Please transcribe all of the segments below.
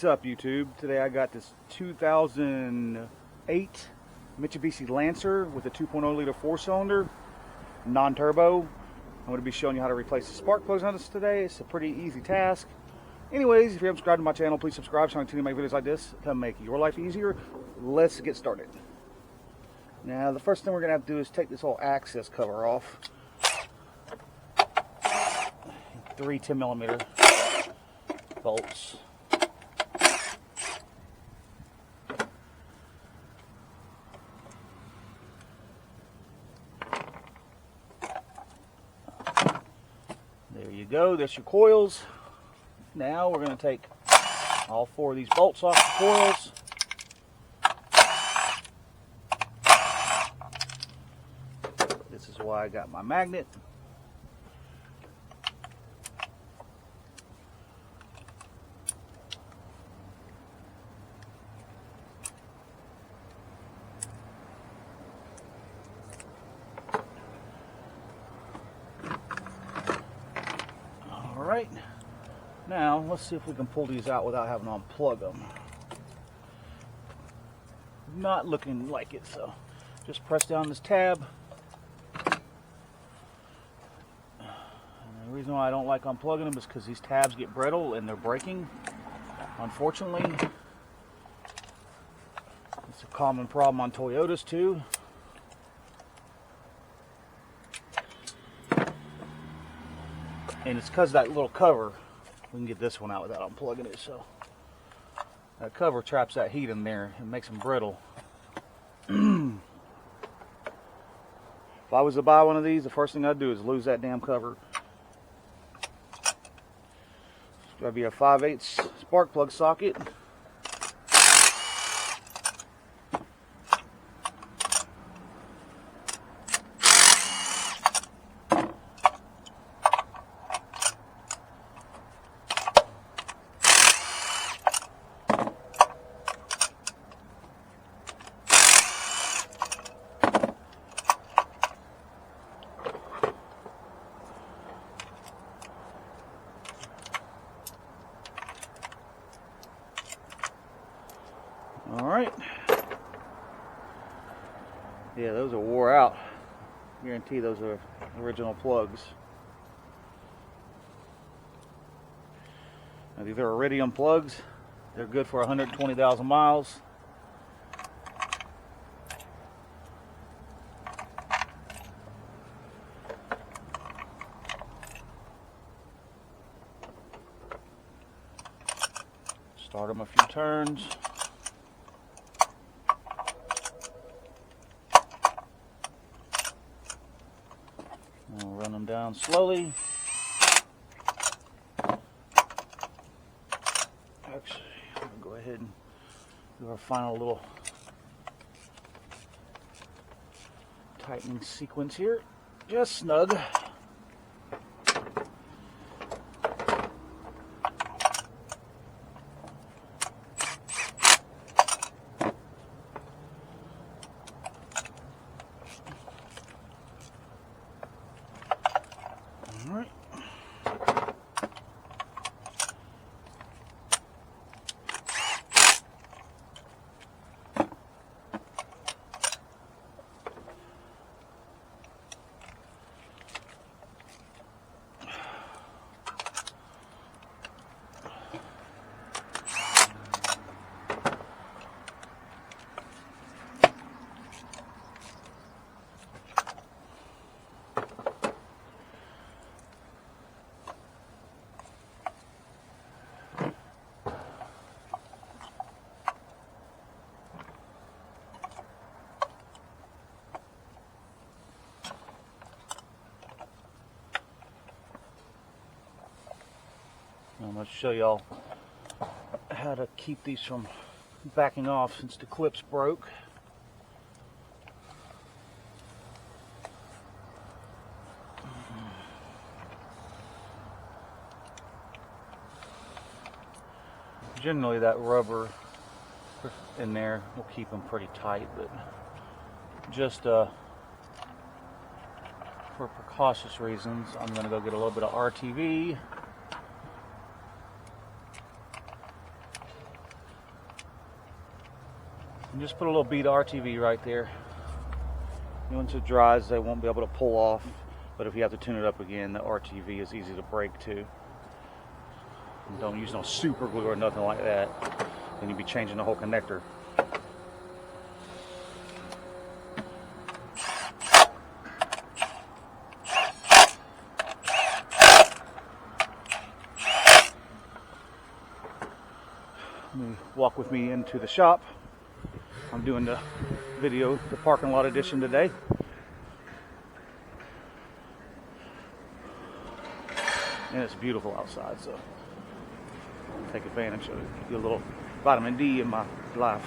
up, YouTube? Today I got this 2008 Mitsubishi Lancer with a 2.0 liter 4-cylinder, non-turbo. I'm going to be showing you how to replace the spark plugs on this today. It's a pretty easy task. Anyways, if you haven't subscribed to my channel, please subscribe so I can continue to make videos like this to make your life easier. Let's get started. Now, the first thing we're going to have to do is take this whole access cover off. 3 10mm bolts. There you go, there's your coils. Now we're going to take all 4 of these bolts off the coils. This is why I got my magnet. Alright, now let's see if we can pull these out without having to unplug them. Not looking like it, so just press down this tab. And the reason why I don't like unplugging them is because these tabs get brittle and they're breaking, unfortunately. It's a common problem on Toyotas too. And it's because of that little cover. We can get this one out without unplugging it. So that cover traps that heat in there and makes them brittle. If I was to buy one of these, the first thing I'd do is lose that damn cover. It's got to be a 5/8 spark plug socket. Alright. Yeah, those are wore out. Guarantee those are original plugs. Now, these are iridium plugs. They're good for 120,000 miles. Start them a few turns. We'll run them down slowly. Actually, we'll go ahead and do our final little tightening sequence here. Just snug. All right. I'm going to show y'all how to keep these from backing off since the clips broke. Generally that rubber in there will keep them pretty tight, but just for precautious reasons, I'm going to go get a little bit of RTV. And just put a little bead of RTV right there. And once it dries, they won't be able to pull off. But if you have to tune it up again, the RTV is easy to break too. And don't use no super glue or nothing like that. Then you'll be changing the whole connector. Walk with me into the shop. I'm doing the parking lot edition today. And it's beautiful outside, so take advantage of it. Get a little vitamin D in my life.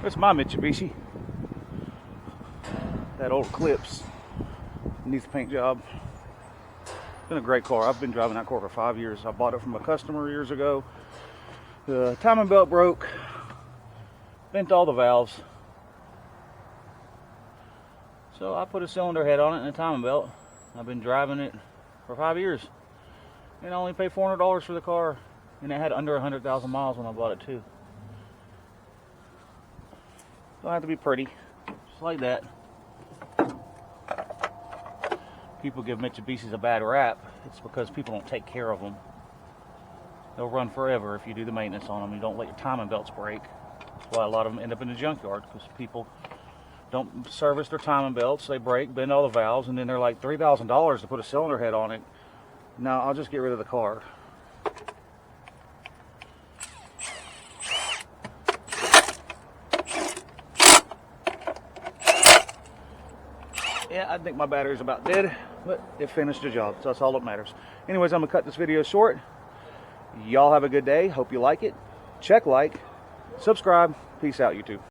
That's my Mitsubishi. That old Eclipse needs a paint job. It's been a great car. I've been driving that car for 5 years. I bought it from a customer years ago. The timing belt broke, bent all the valves. So I put a cylinder head on it and a timing belt. I've been driving it for 5 years. And I only paid $400 for the car. And it had under 100,000 miles when I bought it too. Don't have to be pretty, just like that. People give Mitsubishis a bad rap. It's because people don't take care of them. They'll run forever if you do the maintenance on them. You don't let your timing belts break. That's why a lot of them end up in the junkyard, because people don't service their timing belts. They break, bend all the valves, and then they're like $3,000 to put a cylinder head on it. No, I'll just get rid of the car. Yeah, I think my battery's about dead, but it finished the job, so that's all that matters. Anyways, I'm going to cut this video short. Y'all have a good day. Hope you like it. Check like, subscribe. Peace out, YouTube.